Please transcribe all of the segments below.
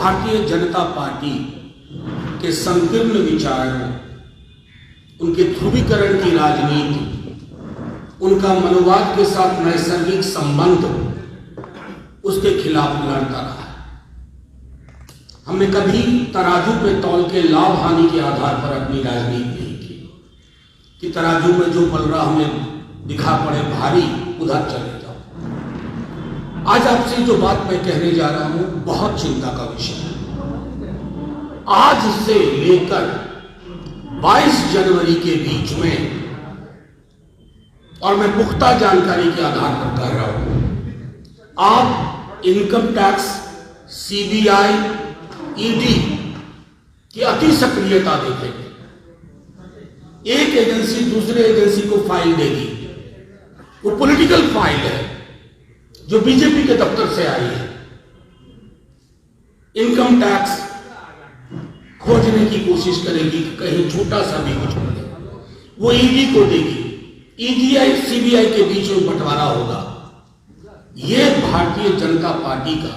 Bharatiya Janata party के संकीर्ण विचारों, उनके ध्रुवीकरण की राजनीति, उनका मनोवाद के साथ नैसर्गिक संबंध, उसके खिलाफ लड़ता रहा है। हमने कभी तराजू पे तौल के लाभ हानि के आधार पर अपनी राजनीति नहीं की कि तराजू में जो पलड़ा हमें दिखा पड़े भारी, उधर चले जाओ। आज आपसे जो बात मैं कहने जा रहा हूं बहुत चिंता का विषय है। आज से लेकर 22 जनवरी के बीच में, और मैं पुख्ता जानकारी के आधार पर कह रहा हूं, आप इनकम टैक्स, सीबीआई, ईडी की अति सक्रियता देखेंगे। एक एजेंसी दूसरे एजेंसी को फाइल देगी, वो पॉलिटिकल फाइल है जो बीजेपी के दफ्तर से आई है। इनकम टैक्स खोजने की कोशिश करेगी कि कहीं छोटा सा भी कुछ मिले, वो ईडी को देगी। ईडीआई सीबीआई के बीच में बंटवारा होगा। ये भारतीय जनता पार्टी का,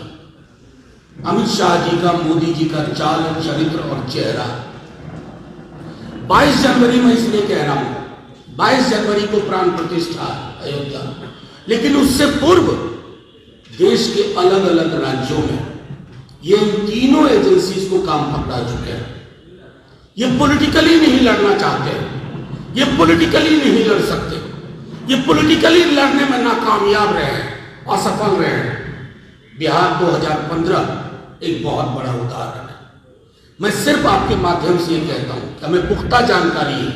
अमित शाह जी का, मोदी जी का चाल, चरित्र और चेहरा। 22 जनवरी में इसलिए कह रहा हूं, 22 जनवरी को प्राण प्रतिष्ठा अयोध्या, लेकिन उससे पूर्व देश के अलग अलग राज्यों में ये तीनों एजेंसीज को काम पकड़ा चुके हैं। ये पॉलिटिकली नहीं लड़ना चाहते, ये पॉलिटिकली नहीं लड़ सकते, ये पॉलिटिकली लड़ने में नाकामयाब रहे हैं, असफल रहे हैं। बिहार 2015 एक बहुत बड़ा उदाहरण है। मैं सिर्फ आपके माध्यम से ये कहता हूं कि हमें पुख्ता जानकारी है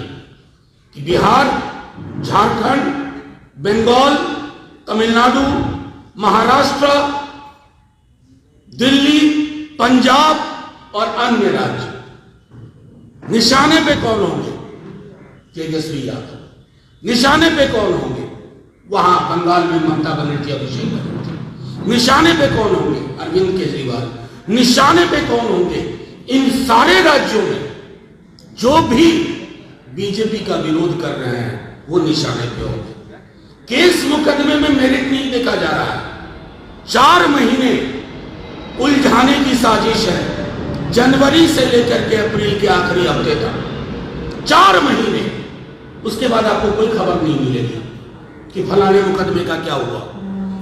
कि बिहार, झारखंड, बंगाल, तमिलनाडु, महाराष्ट्र, दिल्ली, पंजाब और अन्य राज्य निशाने पे कौन होंगे? तेजस्वी यादव। निशाने पे कौन होंगे? वहां बंगाल में ममता बनर्जी, अभिषेक बनर्जी। निशाने पे कौन होंगे? अरविंद केजरीवाल। निशाने पे कौन होंगे? इन सारे राज्यों में जो भी बीजेपी का विरोध कर रहे हैं वो निशाने पे होंगे। केस मुकदमे में मेरिट नहीं देखा जा रहा है। 4 महीने उलझाने की साजिश है, जनवरी से लेकर के अप्रैल के आखिरी हफ्ते तक 4 महीने। उसके बाद आपको कोई खबर नहीं मिलेगी कि फलाने मुकदमे का क्या हुआ,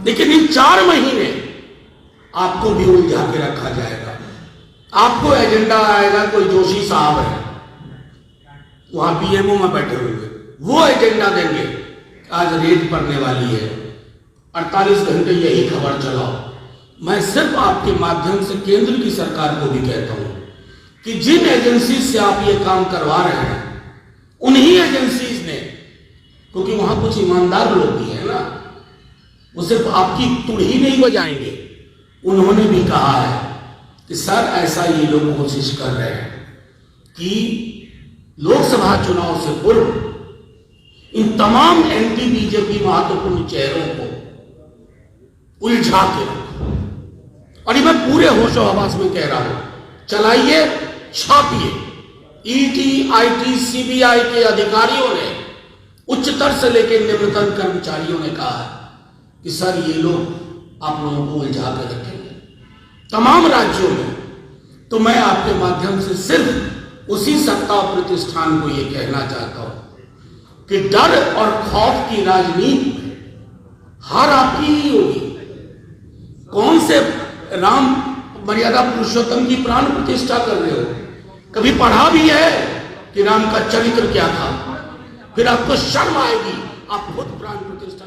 लेकिन इन 4 महीने आपको भी उलझा के रखा जाएगा। आपको एजेंडा आएगा, कोई जोशी साहब है वहां पीएमओ में बैठे हुए, वो एजेंडा देंगे, आज रेड पड़ने वाली है, 48 घंटे यही खबर चलाओ। मैं सिर्फ आपके माध्यम से केंद्र की सरकार को भी कहता हूं कि जिन एजेंसी से आप ये काम करवा रहे हैं, उन्हीं एजेंसीज ने, क्योंकि वहां कुछ ईमानदार लोग भी है ना, वो सिर्फ आपकी तुड़ी नहीं बजाएंगे। उन्होंने भी कहा है कि सर ऐसा ये लोग कोशिश कर रहे हैं कि लोकसभा चुनाव से पूर्व इन तमाम एंटी बीजेपी महत्वपूर्ण चेहरों को उलझा के रखो। और ये मैं पूरे होशो हवास में कह रहा हूं, चलाइए, छापिए। ईडी, आईटी, सीबीआई के अधिकारियों ने, उच्चतर से लेकर निम्नतम कर्मचारियों ने कहा है कि सर ये लोग आप लोगों को उलझा कर रखेंगे तमाम राज्यों में। तो मैं आपके माध्यम से सिर्फ उसी सत्ता प्रतिष्ठान को यह कहना चाहता हूं कि डर और खौफ की राजनीति में हार आपकी ही होगी। कौन से राम मर्यादा पुरुषोत्तम की प्राण प्रतिष्ठा कर रहे हो? कभी पढ़ा भी है कि राम का चरित्र क्या था? फिर आपको शर्म आएगी, आप खुद प्राण प्रतिष्ठा